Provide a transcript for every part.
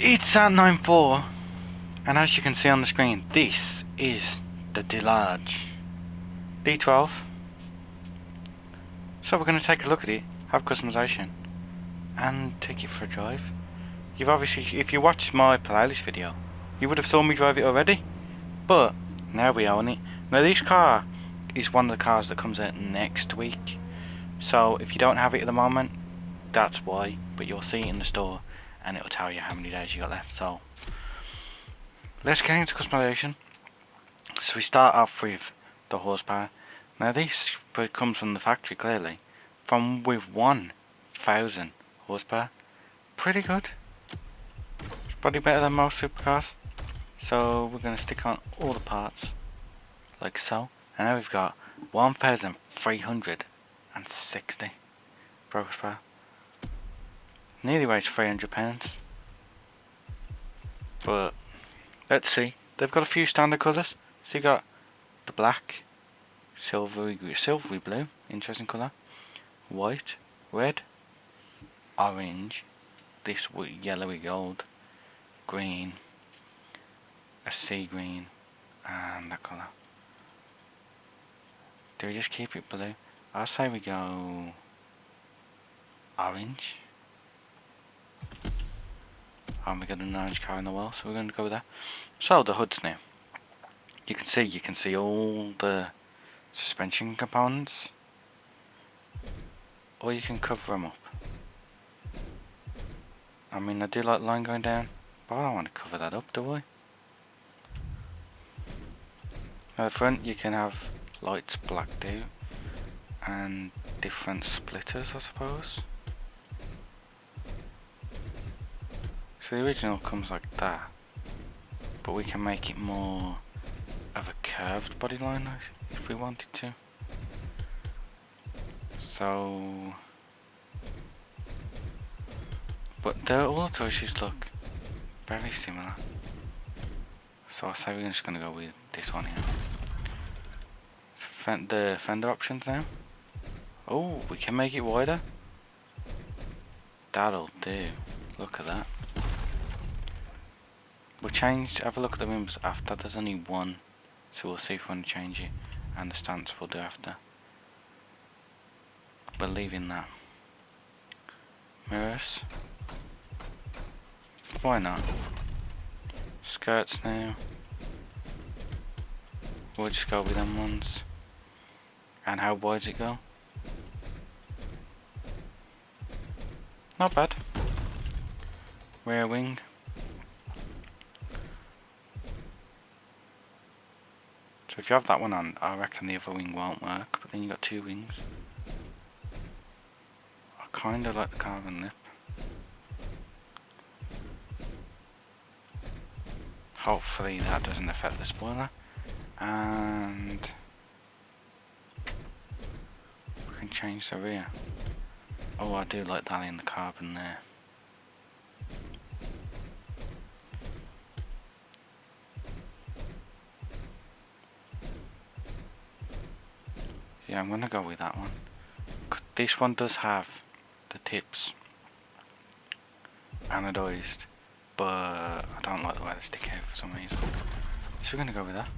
It's at 9.4, and as you can see on the screen, this is the Delage D12. So we're going to take a look at it, have customization, and take it for a drive. You've obviously, if you watched my playlist video, you would have saw me drive it already, but now we own it. Now this car is one of the cars that comes out next week, so if you don't have it at the moment, that's why, but you'll see it in the store and it'll tell you how many days you got left. So let's get into customization. So we start off with the horsepower. Now this comes from the factory clearly, from with 1000 horsepower. Pretty good. It's probably better than most supercars. So we're going to stick on all the parts like so. And now we've got 1360 horsepower. Nearly weighs 300 pounds. But let's see. They've got a few standard colours. So you got the black, silvery blue, interesting colour, white, red, orange, this yellowy gold, green, a sea green, and that colour. Do we just keep it blue? I'll say we go orange. And we got an orange car in the wall, so we're going to go with that. So the hood's new. You can see all the suspension components, or you can cover them up. I mean, I do like the line going down, but I don't want to cover that up, do I? At the front you can have lights blacked out and different splitters, I suppose. So the original comes like that, but we can make it more of a curved bodyline if we wanted to. So, but all the choices look very similar. So I say we're just going to go with this one here. The fender options now. Oh, we can make it wider. That'll do. Look at that. We'll have a look at the rims after. There's only one, so we'll see if we want to change it, and the stance we'll do after. But leaving that. Mirrors. Why not? Skirts now. We'll just go with them ones. And how wide does it go? Not bad. Rear wing. So if you have that one on, I reckon the other wing won't work, but then you got two wings. I kinda like the carbon lip. Hopefully that doesn't affect the spoiler. And we can change the rear. Oh, I do like that in the carbon there. Yeah, I'm gonna go with that one. This one does have the tips anodized, but I don't like the way they stick out for some reason. So we're gonna go with that.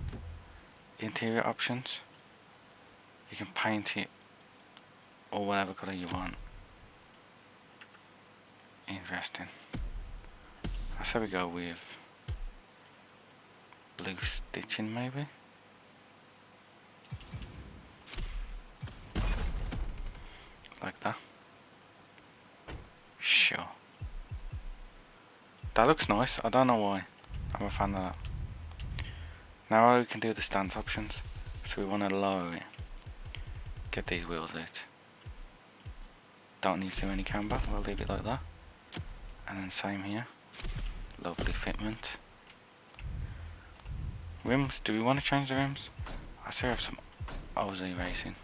Interior options. You can paint it or whatever colour you want. Interesting. I say we go with blue stitching maybe. Like that. Sure. That looks nice. I don't know why. I'm a fan of that. Now we can do the stance options. So we want to lower it. Get these wheels out. Don't need too many camber. We'll leave it like that. And then same here. Lovely fitment. Rims. Do we want to change the rims? I still have some Aussie Racing.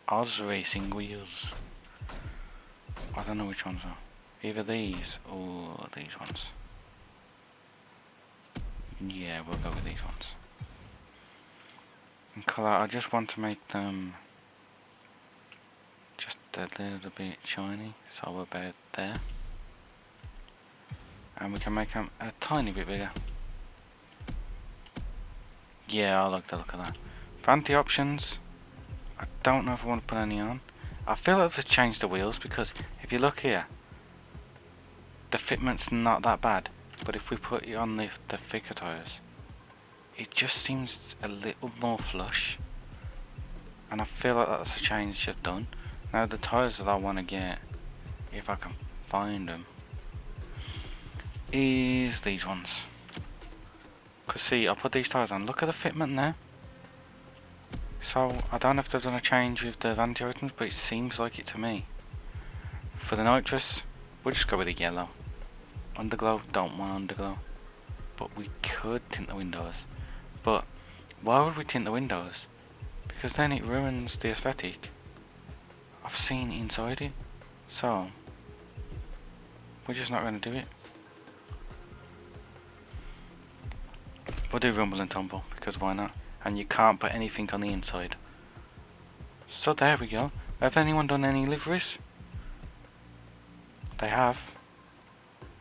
Oz Racing wheels. I don't know which ones are. Either these or these ones. Yeah, we'll go with these ones. In colour, I just want to make them just just a little bit shiny, so about there. And we can make them a tiny bit bigger. Yeah, I like the look of that. Fancy options. I don't know if I want to put any on. I feel like to change the wheels because if you look here, the fitment's not that bad. But if we put it on the thicker tyres, it just seems a little more flush. And I feel like that's a change I've done. Now the tyres that I want to get, if I can find them, is these ones. Because see, I put these tyres on, look at the fitment there. So I don't know if they've done a change with the vanity items, but it seems like it to me. For the nitrous, we'll just go with the yellow. Underglow, don't want underglow. But we could tint the windows. But why would we tint the windows? Because then it ruins the aesthetic I've seen inside it. So we're just not going to do it. We'll do rumble and tumble, because why not? And you can't put anything on the inside. So there we go. Have anyone done any liveries? They have.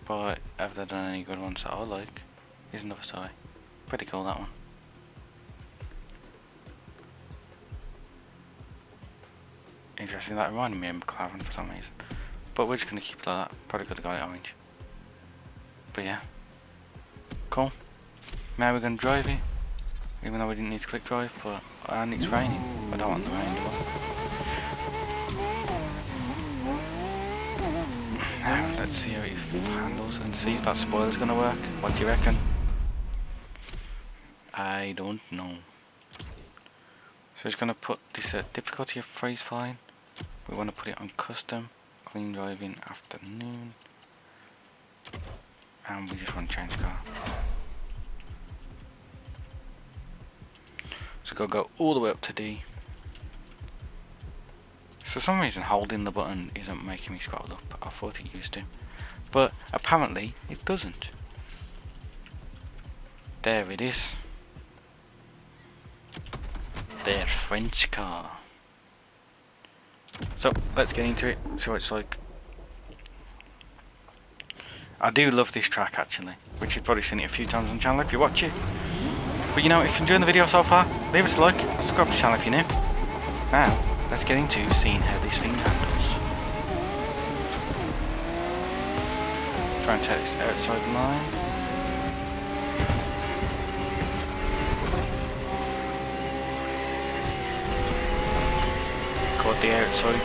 But have they done any good ones that I like? Here's another story. Pretty cool, that one. Interesting, that reminded me of McLaren for some reason. But we're just going to keep it like that. Probably got the guy orange. But yeah. Cool. Now we're going to drive it. Even though we didn't need to click drive, but and it's raining. I don't want the rain, do I? Now let's see how it handles and see if that spoiler's going to work. What do you reckon? I don't know. So it's going to put this at difficulty of freeze fine. We want to put it on custom, clean driving afternoon, and we just want to change car. So go all the way up to D. For some reason holding the button isn't making me scroll up. I thought it used to, but apparently it doesn't. There it is. Their French car. So let's get into it, see what it's like. I do love this track actually, which you've probably seen it a few times on the channel if you watch it. But you know, if you're enjoying the video so far, leave us a like, subscribe to the channel if you're new. Now, let's get into seeing how this thing handles. Try and take this outside the line. Got the outside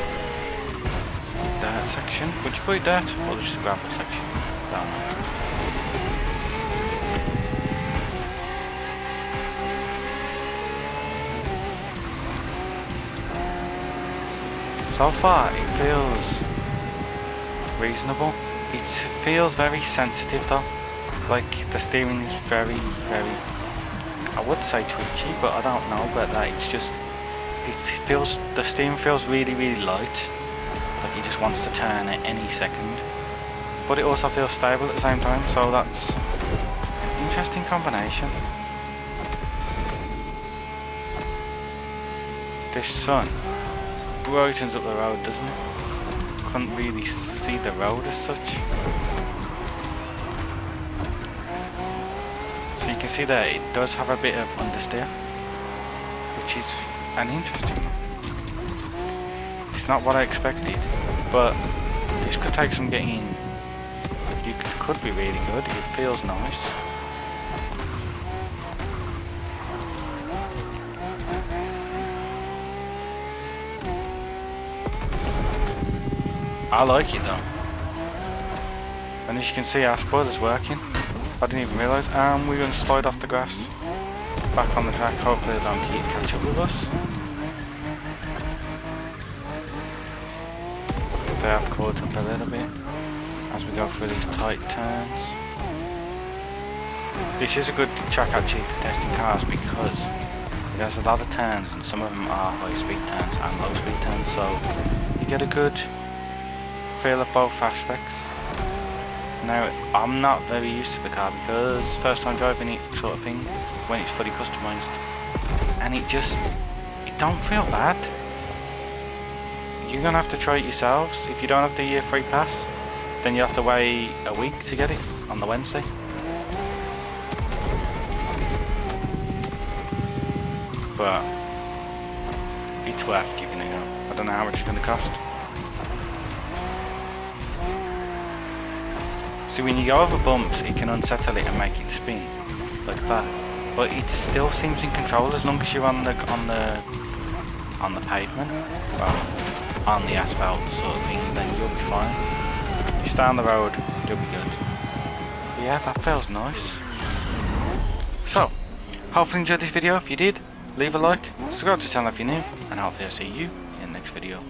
dirt section. Would you call it dirt or just a gravel section? I don't know. So far it feels reasonable. It feels very sensitive though. Like the steering is very, I would say twitchy, but I don't know, but like it's just, the steering feels really light. Like it just wants to turn at any second. But it also feels stable at the same time, so that's an interesting combination. This sun brightens up the road, doesn't it? Couldn't really see the road as such. So you can see that it does have a bit of understeer, which is an interesting one. It's not what I expected, but this could take some getting in. It could be really good, it feels nice. I like it though. And as you can see, our spoiler's working. I didn't even realise. And we're going to slide off the grass. Back on the track. Hopefully the donkey can catch up with us. They have caught up a little bit as we go through these tight turns. This is a good track actually for testing cars because it has a lot of turns and some of them are high speed turns and low speed turns, so you get a good feel of both aspects. Now I'm not very used to the car because first time driving it sort of thing when it's fully customised, and it don't feel bad. you're gonna have to try it yourselves. If you don't have the year free pass, then you have to wait a week to get it on the Wednesday. But it's worth giving it a go. I don't know how much it's gonna cost. See, when you go over bumps, it can unsettle it and make it spin like that. But it still seems in control as long as you're on the pavement, well, on the asphalt sort of thing. Then you'll be fine. If you stay on the road, you'll be good. But yeah, that feels nice. So, hopefully you enjoyed this video. If you did, leave a like, subscribe to the channel if you're new, and hopefully I'll see you in the next video.